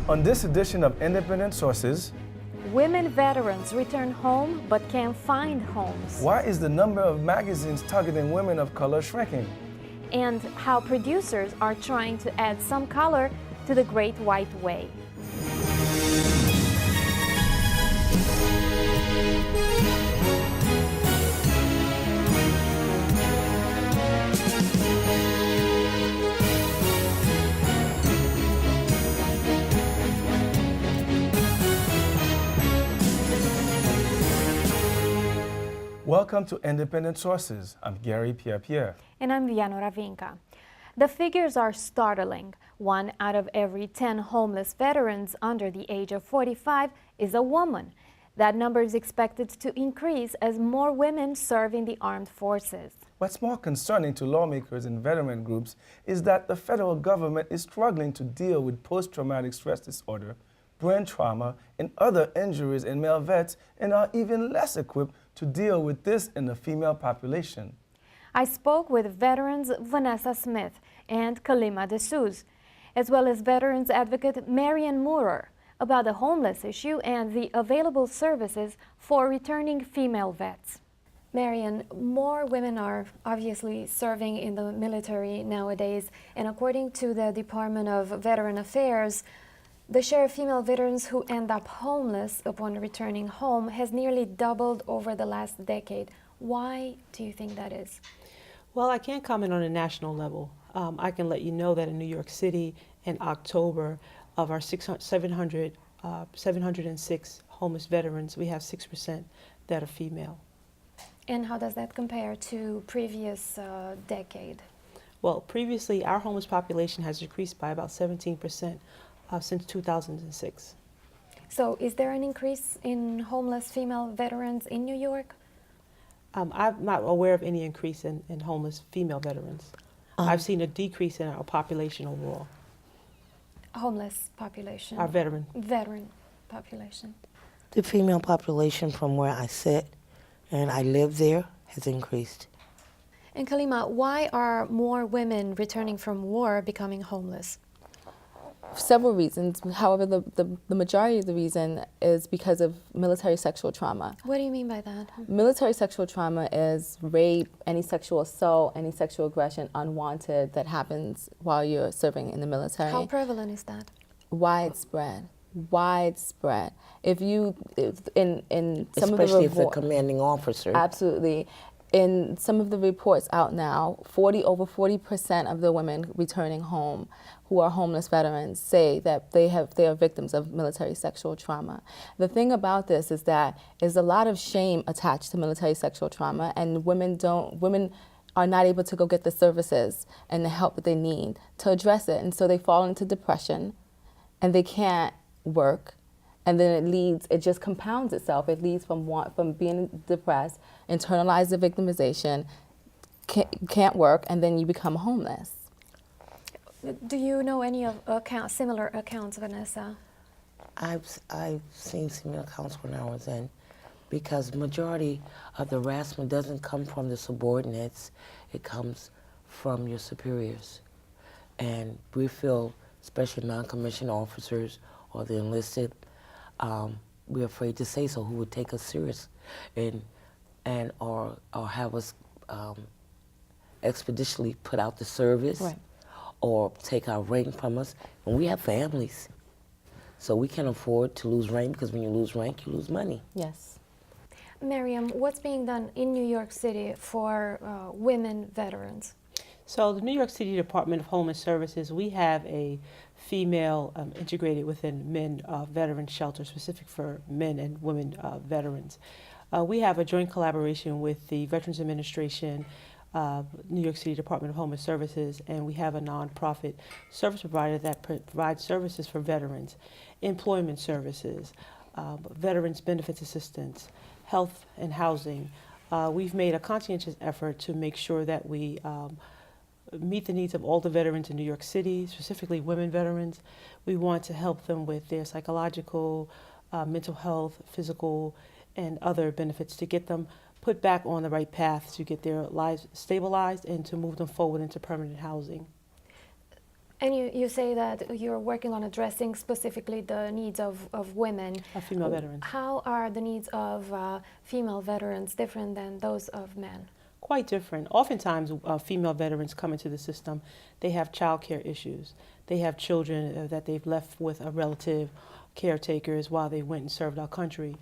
On this edition of Independent Sources, women veterans return home but can't find homes. Why is the number of magazines targeting women of color shrinking? And how producers are trying to add some color to the Great White Way. Welcome to Independent Sources. I'm Garry Pierre-Pierre. And I'm Vianora Vinca. The figures are startling. 1 out of every 10 homeless veterans under the age of 45 is a woman. That number is expected to increase as more women serve in the armed forces. What's more concerning to lawmakers and veteran groups is that the federal government is struggling to deal with post-traumatic stress disorder, brain trauma, and other injuries in male vets, and are even less equipped to deal with this in the female population. I spoke with veterans Vanessa Smith and Kalima Desuze, as well as veterans advocate Marian Moorer, about the homeless issue and the available services for returning female vets. Marian, more women are obviously serving in the military nowadays, and according to the Department of Veteran Affairs, the share of female veterans who end up homeless upon returning home has nearly doubled over the last decade. Why do you think that is? Well, I can't comment on a national level. I can let you know that in New York City in October, of our 706 homeless veterans, we have 6% that are female. And how does that compare to previous decade? Well, previously our homeless population has decreased by about 17%. Since 2006. So is there an increase in homeless female veterans in New York? I'm not aware of any increase in homeless female veterans. I've seen a decrease in our population overall. Homeless population? Our veteran population. The female population from where I sit and I live there has increased. And Kalima, why are more women returning from war becoming homeless? Several reasons. However, the majority of the reason is because of military sexual trauma. What do you mean by that? Military sexual trauma is rape, any sexual assault, any sexual aggression unwanted that happens while you're serving in the military. How prevalent is that? Widespread. Widespread. In some especially of the if they're commanding officers. Absolutely. In some of the reports out now, over 40% of the women returning home who are homeless veterans say that they are victims of military sexual trauma. The thing about this is that there's a lot of shame attached to military sexual trauma, and women are not able to go get the services and the help that they need to address it, and so they fall into depression, and they can't work. And then it just compounds itself. It leads from being depressed, internalize the victimization, can't work, and then you become homeless. Do you know any of similar accounts, Vanessa? I've seen similar accounts when I was in, because majority of the harassment doesn't come from the subordinates, it comes from your superiors. And we feel, especially non-commissioned officers or the enlisted, we're afraid to say so, who would take us serious or have us expeditiously put out the service, right, or take our rank from us. And we have families, so we can't afford to lose rank, because when you lose rank, you lose money. Yes. Miriam, what's being done in New York City for women veterans? So the New York City Department of Homeless Services, we have a female integrated within men veteran shelter specific for men and women veterans. We have a joint collaboration with the Veterans Administration, New York City Department of Homeless Services, and we have a nonprofit service provider that provides services for veterans, employment services, veterans benefits assistance, health and housing. We've made a conscientious effort to make sure that we meet the needs of all the veterans in New York City, specifically women veterans. We want to help them with their psychological, mental health, physical, and other benefits to get them put back on the right path to get their lives stabilized and to move them forward into permanent housing. And you say that you're working on addressing specifically the needs of women. Female veterans. How are the needs of female veterans different than those of men? Quite different. Oftentimes, female veterans come into the system, they have child care issues. They have children that they've left with a relative, caretakers while they went and served our country.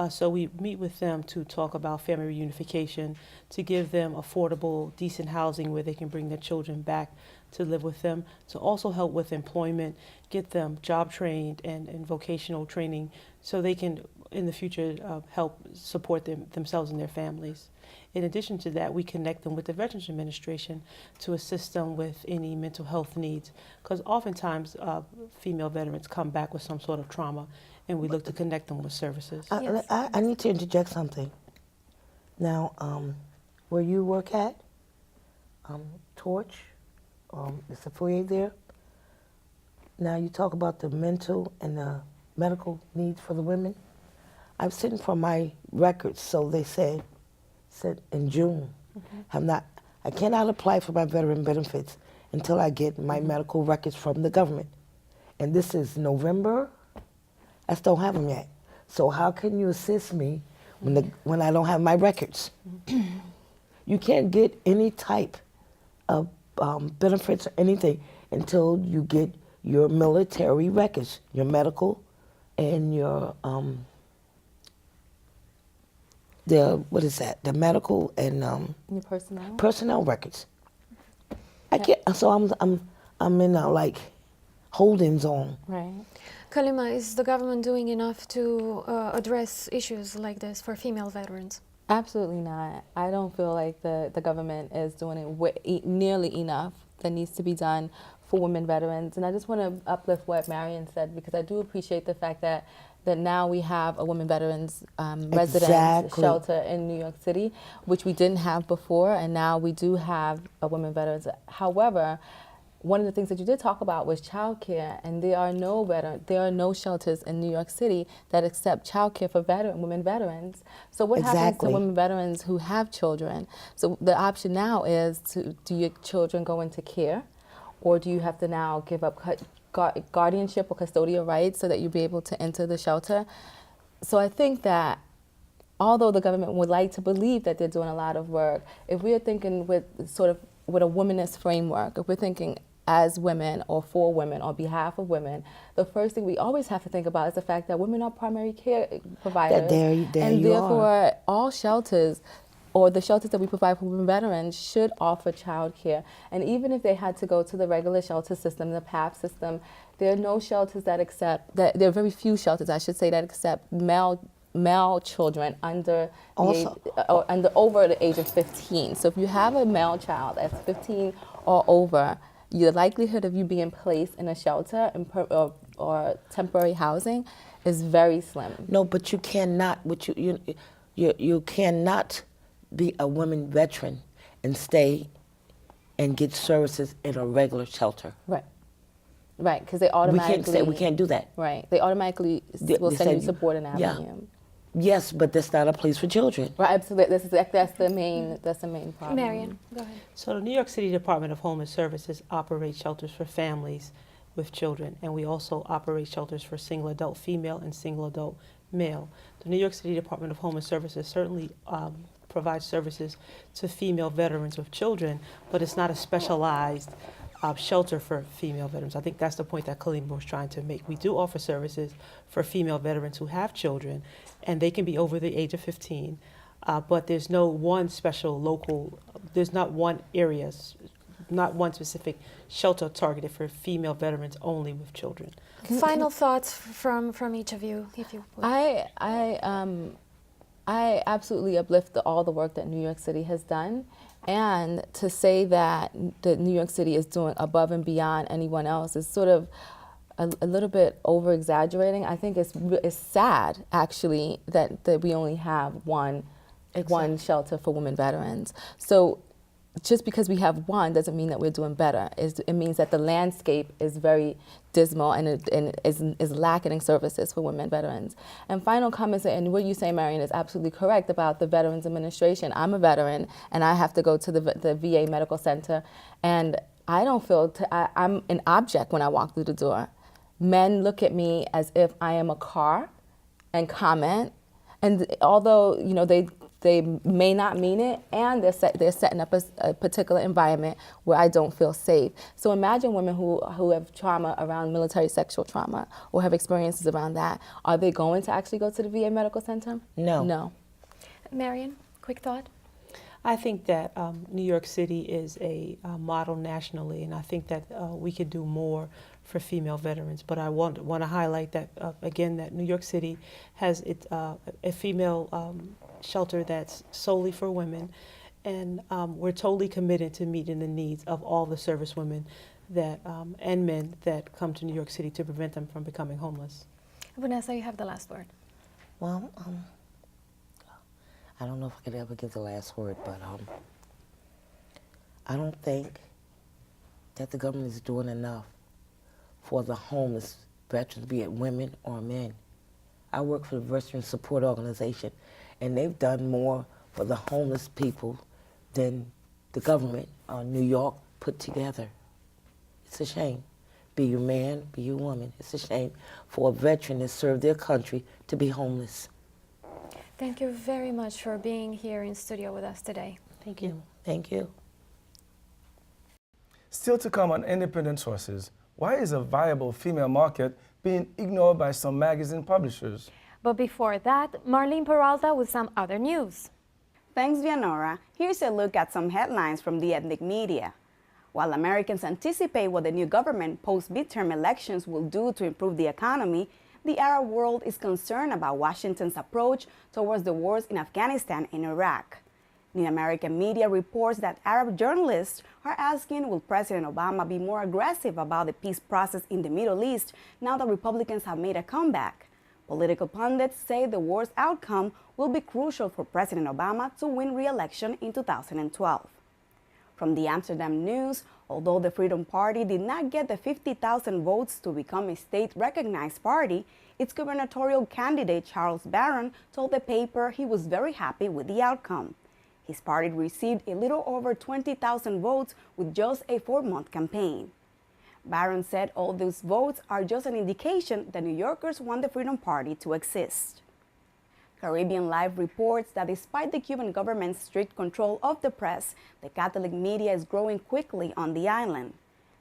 So we meet with them to talk about family reunification, to give them affordable, decent housing where they can bring their children back to live with them, to also help with employment, get them job trained and vocational training so they can, in the future, help support themselves and their families. In addition to that, we connect them with the Veterans Administration to assist them with any mental health needs, because oftentimes female veterans come back with some sort of trauma, and we look to connect them with services. Yes. I need to interject something. Now, where you work at, Torch, is the foyer there? Now you talk about the mental and the medical needs for the women. I'm sitting for my records, so they said in June, I cannot apply for my veteran benefits until I get my medical records from the government. And this is November. I still don't have them yet. So how can you assist me when I don't have my records? You can't get any type of benefits or anything until you get your military records, your medical and your the medical and Your personnel? personnel records. I can't. So I'm in a like holding zone. Right. Kalima, is the government doing enough to address issues like this for female veterans? Absolutely not. I don't feel like the government is doing it nearly enough that needs to be done for women veterans. And I just want to uplift what Marian said, because I do appreciate the fact that now we have a women veterans residence shelter in New York City, which we didn't have before, and now we do have a women veterans. However, one of the things that you did talk about was childcare, and there are no shelters in New York City that accept childcare for women veterans. So what happens to women veterans who have children? So the option now is do your children go into care, or do you have to now give up guardianship or custodial rights so that you'll be able to enter the shelter? So I think that although the government would like to believe that they're doing a lot of work, if we are thinking with a womanist framework, if we're thinking as women or for women on behalf of women, the first thing we always have to think about is the fact that women are primary care providers. And therefore, all shelters or the shelters that we provide for women veterans should offer child care. And even if they had to go to the regular shelter system, the PAP system, there are no shelters that accept, there are very few shelters, I should say, that accept male children under over the age of 15. So if you have a male child that's 15 or over, the likelihood of you being placed in a shelter or temporary housing is very slim. No, but you cannot. You cannot be a women veteran and stay and get services in a regular shelter. Right. Right, because they automatically... We can't do that. Right. They automatically will send you support in Avenue. Yeah. Yes, but that's not a place for children. Right, absolutely. That's the main problem. Marian, go ahead. So the New York City Department of Homeless Services operates shelters for families with children, and we also operate shelters for single adult female and single adult male. The New York City Department of Homeless Services certainly provides services to female veterans with children, but it's not a specialized shelter for female veterans. I think that's the point that Kalima was trying to make. We do offer services for female veterans who have children, and they can be over the age of 15, but there's no one special local, there's not one area, not one specific shelter targeted for female veterans only with children. Final thoughts from each of you, if you would. I absolutely uplift all the work that New York City has done, and to say that New York City is doing above and beyond anyone else is sort of a little bit over-exaggerating. I think it's sad, actually, that we only have one shelter for women veterans. So just because we have one doesn't mean that we're doing better. It means that the landscape is very dismal and is lacking in services for women veterans. And final comments, and what you say, Marian, is absolutely correct about the Veterans Administration. I'm a veteran, and I have to go to the VA Medical Center, and I don't feel, I'm an object when I walk through the door. Men look at me as if I am a car and comment. And although, you know, they may not mean it, and they're setting up a particular environment where I don't feel safe. So imagine women who have trauma around military sexual trauma or have experiences around that. Are they going to actually go to the VA Medical Center? No. No. Marian, quick thought? I think that New York City is a model nationally, and I think that we could do more for female veterans. But I want to highlight that, again, that New York City has a female shelter that's solely for women, and we're totally committed to meeting the needs of all the servicewomen that, and men that come to New York City to prevent them from becoming homeless. Vanessa, you have the last word. Well, I don't know if I could ever give the last word, but I don't think that the government is doing enough for the homeless veterans, be it women or men. I work for the Veteran Support Organization, and they've done more for the homeless people than the government or New York put together. It's a shame. Be you man, be you woman. It's a shame for a veteran that served their country to be homeless. Thank you very much for being here in studio with us today. Thank you. Thank you. Still to come on Independent Sources, why is a viable female market being ignored by some magazine publishers? But before that, Marlene Peralta with some other news. Thanks, Vianora. Here's a look at some headlines from the ethnic media. While Americans anticipate what the new government post-midterm elections will do to improve the economy, the Arab world is concerned about Washington's approach towards the wars in Afghanistan and Iraq. The American media reports that Arab journalists are asking, will President Obama be more aggressive about the peace process in the Middle East now that Republicans have made a comeback? Political pundits say the war's outcome will be crucial for President Obama to win re-election in 2012. From the Amsterdam News, although the Freedom Party did not get the 50,000 votes to become a state-recognized party, its gubernatorial candidate Charles Barron told the paper he was very happy with the outcome. His party received a little over 20,000 votes with just a 4-month campaign. Barron said all those votes are just an indication that New Yorkers want the Freedom Party to exist. Caribbean Live reports that despite the Cuban government's strict control of the press, the Catholic media is growing quickly on the island.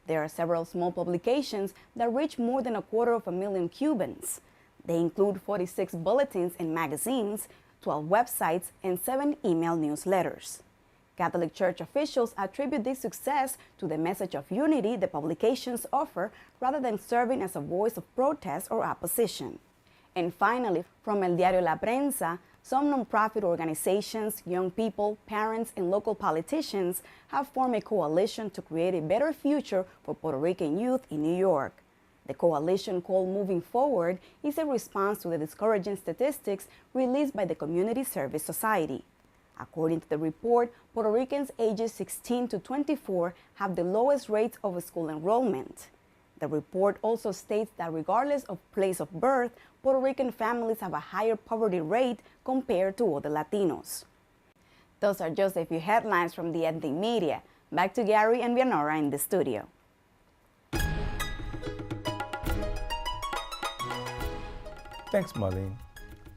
There are several small publications that reach more than 250,000 Cubans. They include 46 bulletins and magazines, 12 websites, and 7 email newsletters. Catholic Church officials attribute this success to the message of unity the publications offer rather than serving as a voice of protest or opposition. And finally, from El Diario La Prensa, some nonprofit organizations, young people, parents, and local politicians have formed a coalition to create a better future for Puerto Rican youth in New York. The coalition, called Moving Forward, is a response to the discouraging statistics released by the Community Service Society. According to the report, Puerto Ricans ages 16 to 24 have the lowest rates of school enrollment. The report also states that regardless of place of birth, Puerto Rican families have a higher poverty rate compared to other Latinos. Those are just a few headlines from the ethnic media. Back to Garry and Vianora in the studio. Thanks, Marlene.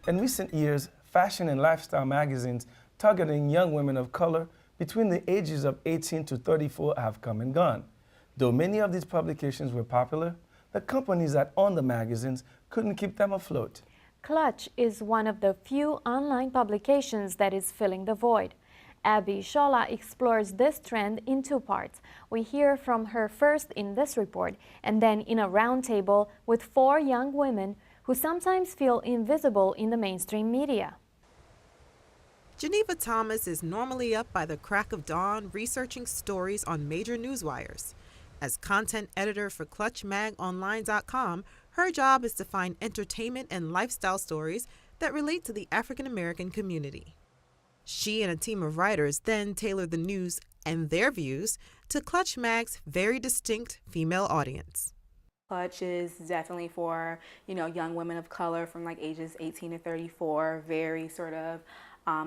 In recent years, fashion and lifestyle magazines targeting young women of color between the ages of 18 to 34 have come and gone. Though many of these publications were popular, the companies that own the magazines couldn't keep them afloat. Clutch is one of the few online publications that is filling the void. Abi Ishola explores this trend in 2 parts. We hear from her first in this report and then in a roundtable with 4 young women who sometimes feel invisible in the mainstream media. Geneva Thomas is normally up by the crack of dawn researching stories on major newswires. As content editor for ClutchMagOnline.com, her job is to find entertainment and lifestyle stories that relate to the African American community. She and a team of writers then tailor the news and their views to Clutch Mag's very distinct female audience. Clutch is definitely for, young women of color from like ages 18 to 34, very sort of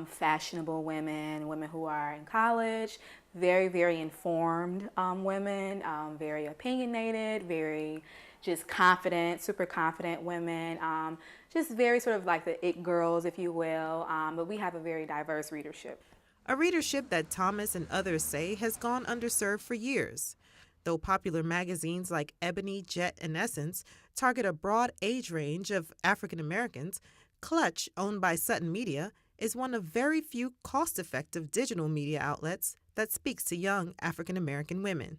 fashionable women who are in college, very, very informed women, very opinionated, very just confident, super confident women, just very sort of like the it girls, if you will, but we have a very diverse readership. A readership that Thomas and others say has gone underserved for years. Though popular magazines like Ebony, Jet, and Essence target a broad age range of African Americans, Clutch, owned by Sutton Media, is one of very few cost-effective digital media outlets that speaks to young African American women.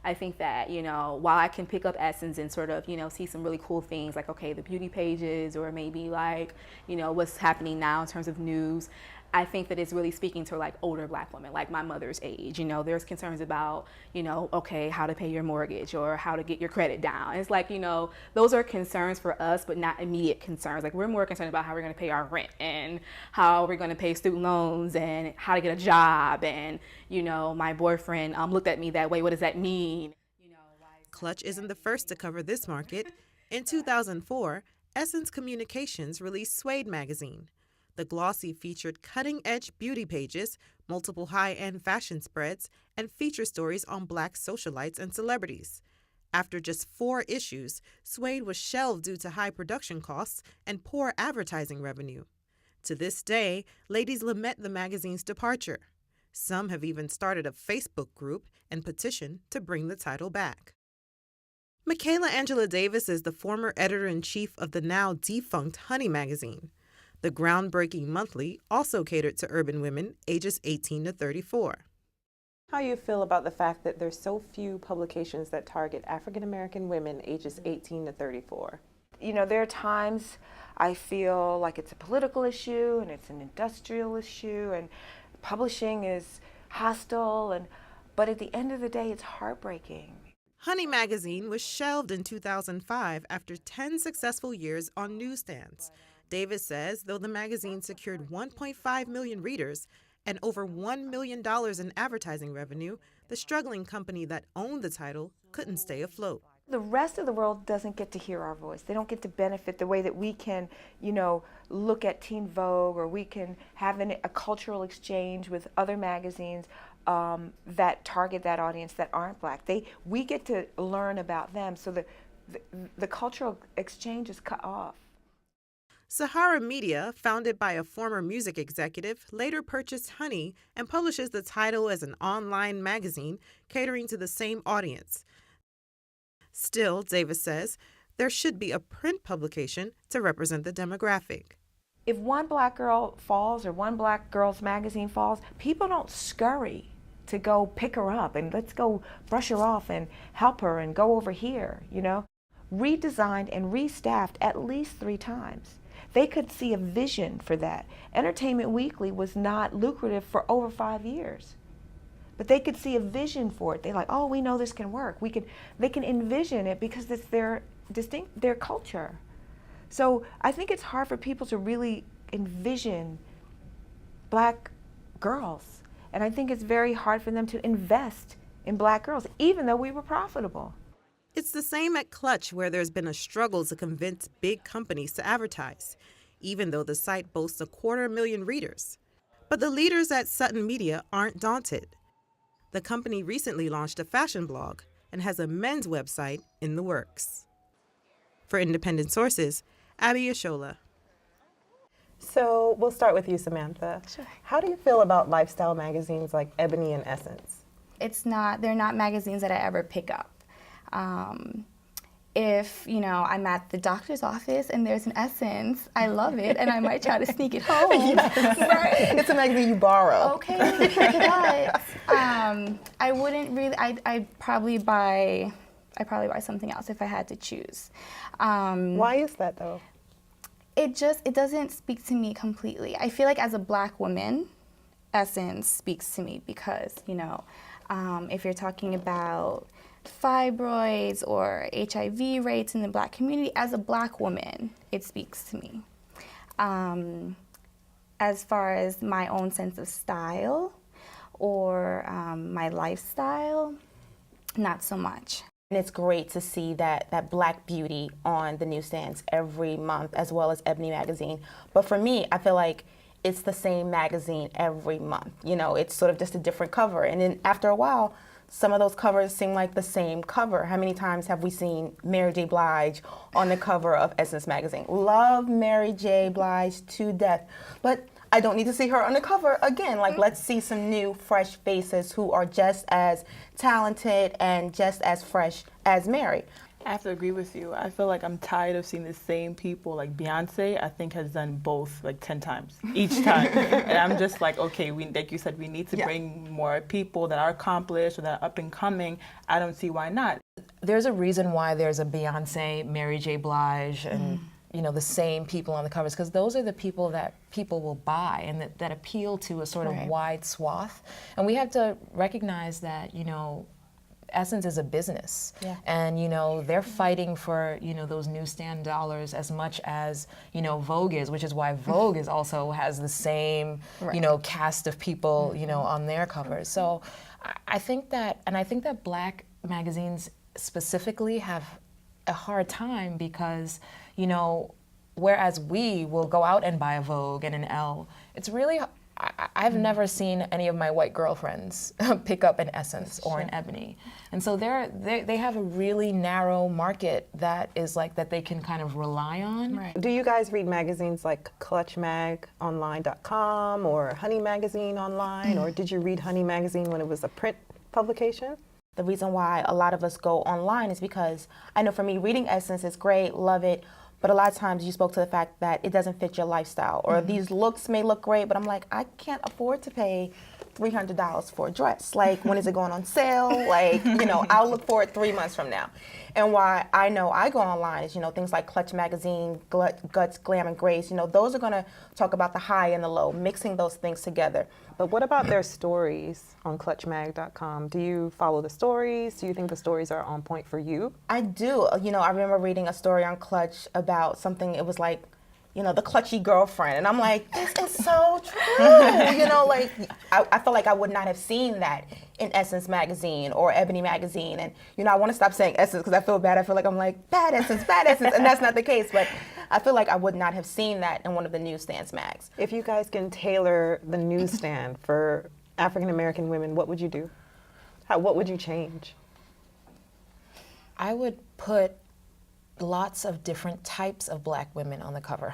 I think that, while I can pick up Essence and sort of, see some really cool things like, okay, the beauty pages or maybe like, what's happening now in terms of news, I think that it's really speaking to like older Black women, like my mother's age. There's concerns about, okay, how to pay your mortgage or how to get your credit down. And it's like, those are concerns for us, but not immediate concerns. Like we're more concerned about how we're going to pay our rent and how we're going to pay student loans and how to get a job. And, my boyfriend looked at me that way. What does that mean? Clutch isn't the first to cover this market. In 2004, Essence Communications released Suede magazine. The glossy featured cutting-edge beauty pages, multiple high-end fashion spreads, and feature stories on Black socialites and celebrities. After just 4 issues, Suede was shelved due to high production costs and poor advertising revenue. To this day, ladies lament the magazine's departure. Some have even started a Facebook group and petition to bring the title back. Michaela Angela Davis is the former editor-in-chief of the now defunct Honey magazine. The groundbreaking monthly also catered to urban women ages 18 to 34. How you feel about the fact that there's so few publications that target African American women ages 18 to 34? There are times I feel like it's a political issue and it's an industrial issue and publishing is hostile, but at the end of the day, it's heartbreaking. Honey magazine was shelved in 2005 after 10 successful years on newsstands. Davis says though the magazine secured 1.5 million readers and over $1 million in advertising revenue, the struggling company that owned the title couldn't stay afloat. The rest of the world doesn't get to hear our voice. They don't get to benefit the way that we can, look at Teen Vogue, or we can have a cultural exchange with other magazines that target that audience that aren't Black. We get to learn about them, so the cultural exchange is cut off. Sahara Media, founded by a former music executive, later purchased Honey and publishes the title as an online magazine catering to the same audience. Still, Davis says, there should be a print publication to represent the demographic. If one Black girl falls or one Black girl's magazine falls, people don't scurry to go pick her up and let's go brush her off and help her and go over here, Redesigned and restaffed at least 3 times. They could see a vision for that. Entertainment Weekly was not lucrative for over 5 years. But they could see a vision for it. They're like, oh, we know this can work. They can envision it because it's their culture. So I think it's hard for people to really envision Black girls. And I think it's very hard for them to invest in Black girls, even though we were profitable. It's the same at Clutch, where there's been a struggle to convince big companies to advertise, even though the site boasts 250,000 readers. But the leaders at Sutton Media aren't daunted. The company recently launched a fashion blog and has a men's website in the works. For Independent Sources, Abi Ishola. So we'll start with you, Samantha. Sure. How do you feel about lifestyle magazines like Ebony and Essence? They're not magazines that I ever pick up. If, I'm at the doctor's office and there's an Essence, I love it, and I might try to sneak it home. Yes. Right? It's a magazine you borrow. Okay, but I wouldn't really, I'd probably buy something else if I had to choose. Why is that, though? It doesn't speak to me completely. I feel like as a Black woman, Essence speaks to me because, if you're talking about fibroids or HIV rates in the Black community, as a Black woman, it speaks to me. As far as my own sense of style or my lifestyle, not so much. And it's great to see that Black beauty on the newsstands every month, as well as Ebony magazine. But for me, I feel like it's the same magazine every month. You know, it's sort of just a different cover. And then after a while, some of those covers seem like the same cover. How many times have we seen Mary J. Blige on the cover of Essence magazine? Love Mary J. Blige to death. But I don't need to see her on the cover again. Like, let's see some new, fresh faces who are just as talented and just as fresh as Mary. I have to agree with you. I feel like I'm tired of seeing the same people. Like Beyonce, I think has done both like 10 times each time. And I'm just like, okay, like you said, we need to bring more people that are accomplished or that are up and coming. I don't see why not. There's a reason why there's a Beyonce, Mary J. Blige, and you know, the same people on the covers, because those are the people that people will buy and that appeal to a sort of wide swath. And we have to recognize that, you know, Essence is a business, and you know they're fighting for, you know, those newsstand dollars as much as, you know, Vogue is, which is why Vogue is also has the same you know, cast of people, you know, on their covers. So I think that, and I think that Black magazines specifically have a hard time because, you know, whereas we will go out and buy a Vogue and an Elle, it's really, I've never seen any of my white girlfriends pick up an Essence or an Ebony. And so they have a really narrow market that is like, that they can kind of rely on. Right. Do you guys read magazines like ClutchMagOnline.com or Honey Magazine online, or did you read Honey Magazine when it was a print publication? The reason why a lot of us go online is because, I know for me, reading Essence is great, love it, but a lot of times you spoke to the fact that it doesn't fit your lifestyle, or these looks may look great, but I'm like, I can't afford to pay $300 for a dress. Like, when is it going on sale? Like, you know, I'll look for it 3 months from now. And why I know I go online is, you know, things like Clutch Magazine, Guts, Glam, and Grace, you know, those are gonna talk about the high and the low, mixing those things together. But what about their stories on ClutchMag.com? Do you follow the stories? Do you think the stories are on point for you? I do. You know, I remember reading a story on Clutch about something, it was like, you know, the clutchy girlfriend. And I'm like, this is so true. You know, like, I feel like I would not have seen that in Essence magazine or Ebony magazine. And, you know, I want to stop saying Essence because I feel bad. I feel like I'm like, bad Essence. And that's not the case. But I feel like I would not have seen that in one of the newsstands mags. If you guys can tailor the newsstand for African American women, what would you do? What would you change? I would put lots of different types of Black women on the cover.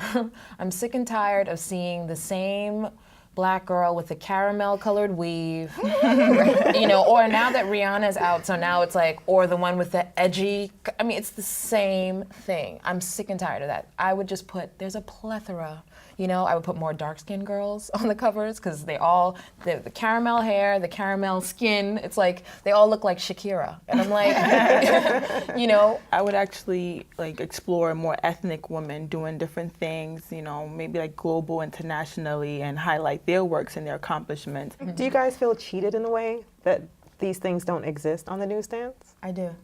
I'm sick and tired of seeing the same Black girl with the caramel colored weave, you know, or now that Rihanna's out, so now it's like, or the one with the edgy, I mean, it's the same thing. I'm sick and tired of that. I would just put, there's a plethora, you know, I would put more dark-skinned girls on the covers because they all, the caramel hair, the caramel skin, it's like, they all look like Shakira. And I'm like, you know. I would actually like explore more ethnic women doing different things, you know, maybe like global, internationally, and highlight their works and their accomplishments. Do you guys feel cheated in a way that these things don't exist on the newsstands? I do.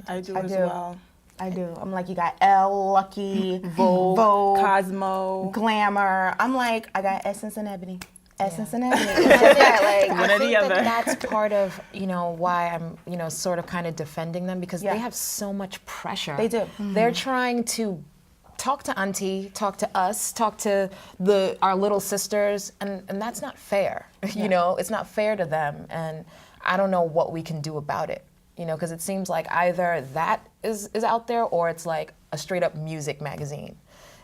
I do as well. I do. I'm like, you got Elle, Lucky, Vogue, Cosmo, Glamour. I'm like, I got Essence and Ebony. Essence and Ebony. It's just that, like, I think that that's part of, you know, why I'm, you know, sort of kind of defending them because they have so much pressure. They do. They're trying to talk to auntie, talk to us, talk to our little sisters, and that's not fair. You know, it's not fair to them, and I don't know what we can do about it. You know, because it seems like either that is out there or it's like a straight up music magazine.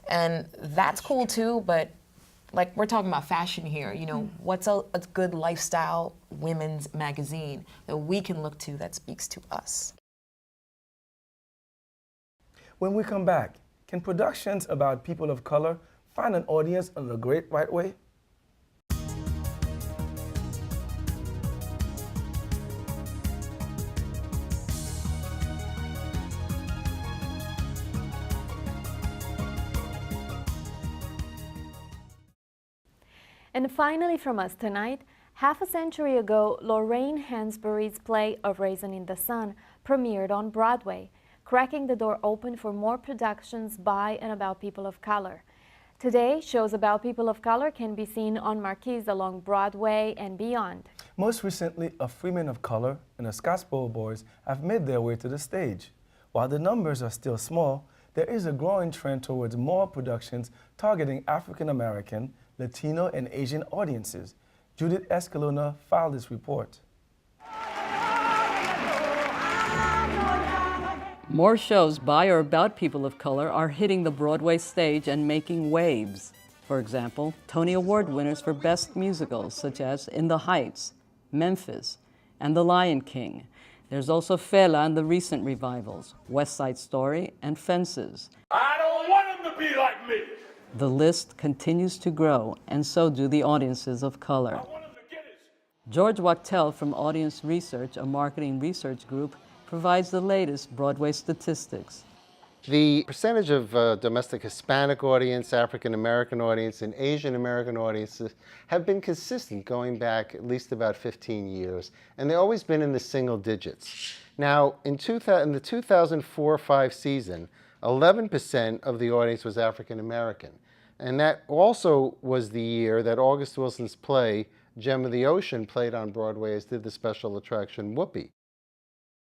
And that's cool too, but like we're talking about fashion here, you know, what's a good lifestyle women's magazine that we can look to that speaks to us? When we come back, can productions about people of color find an audience in the great white way? And finally from us tonight, half a century ago, Lorraine Hansberry's play A Raisin in the Sun premiered on Broadway, cracking the door open for more productions by and about people of color. Today, shows about people of color can be seen on marquees along Broadway and beyond. Most recently, A Freeman of Color and The Scottsboro Boys have made their way to the stage. While the numbers are still small, there is a growing trend towards more productions targeting African American, Latino, and Asian audiences. Judith Escalona filed this report. More shows by or about people of color are hitting the Broadway stage and making waves. For example, Tony Award winners for Best Musicals, such as In the Heights, Memphis, and The Lion King. There's also Fela and the recent revivals, West Side Story and Fences. I don't want him to be like me. The list continues to grow, and so do the audiences of color. George Wachtel from Audience Research, a marketing research group, provides the latest Broadway statistics. The percentage of domestic Hispanic audience, African American audience, and Asian American audiences have been consistent going back at least about 15 years, and they've always been in the single digits. Now, in the 2004-05 season, 11% of the audience was African American, and that also was the year that August Wilson's play, Gem of the Ocean, played on Broadway, as did the special attraction Whoopi.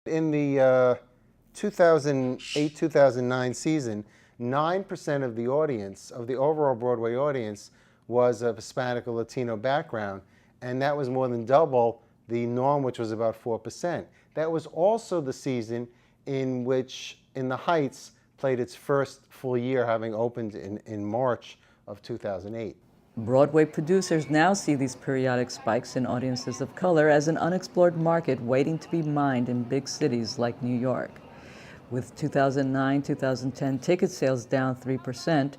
In the 2008-2009 season, 9% of the audience, of the overall Broadway audience, was of Hispanic or Latino background, and that was more than double the norm, which was about 4%. That was also the season in which In the Heights played its first full year, having opened in March of 2008. Broadway producers now see these periodic spikes in audiences of color as an unexplored market waiting to be mined in big cities like New York. With 2009-2010 ticket sales down 3%,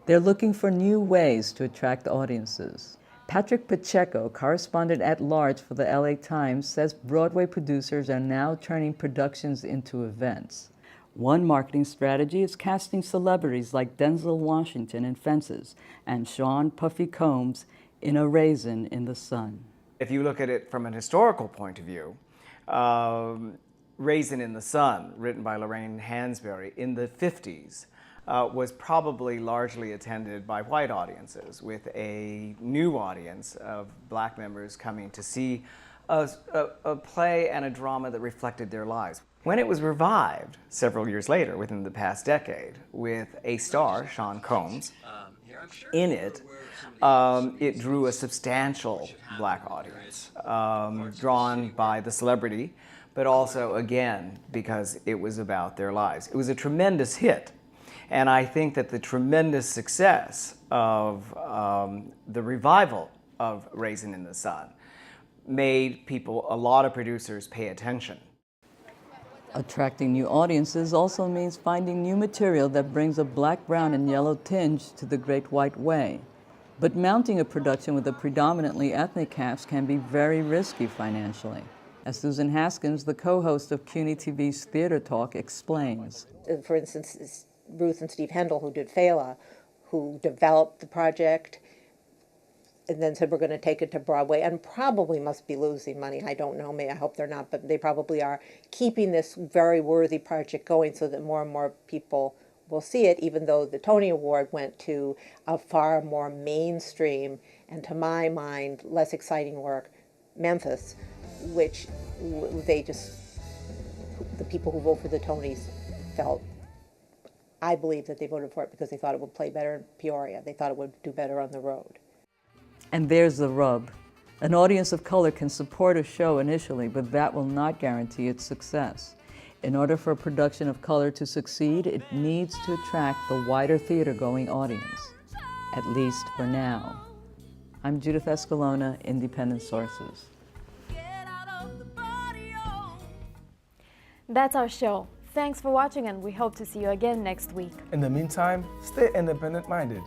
they're looking for new ways to attract audiences. Patrick Pacheco, correspondent at large for the LA Times, says Broadway producers are now turning productions into events. One marketing strategy is casting celebrities like Denzel Washington in Fences and Sean Puffy Combs in A Raisin in the Sun. If you look at it from an historical point of view, Raisin in the Sun, written by Lorraine Hansberry in the 50s, was probably largely attended by white audiences, with a new audience of black members coming to see a play and a drama that reflected their lives. When it was revived several years later, within the past decade, with a star, Sean Combs, in it, it drew a substantial black audience, drawn by the celebrity, but also, again, because it was about their lives. It was a tremendous hit. And I think that the tremendous success of the revival of Raisin in the Sun made people, a lot of producers, pay attention. Attracting new audiences also means finding new material that brings a black, brown, and yellow tinge to the Great White Way. But mounting a production with a predominantly ethnic cast can be very risky financially, as Susan Haskins, the co-host of CUNY TV's Theater Talk, explains. For instance, Ruth and Steve Hendel, who did Fela, who developed the project and then said we're going to take it to Broadway, and probably must be losing money. I don't know, I hope they're not, but they probably are, keeping this very worthy project going so that more and more people will see it, even though the Tony Award went to a far more mainstream and, to my mind, less exciting work, Memphis, which the people who vote for the Tonys felt, I believe that they voted for it because they thought it would play better in Peoria. They thought it would do better on the road. And there's the rub. An audience of color can support a show initially, but that will not guarantee its success. In order for a production of color to succeed, it needs to attract the wider theater-going audience, at least for now. I'm Judith Escalona, Independent Sources. That's our show. Thanks for watching, and we hope to see you again next week. In the meantime, stay independent-minded.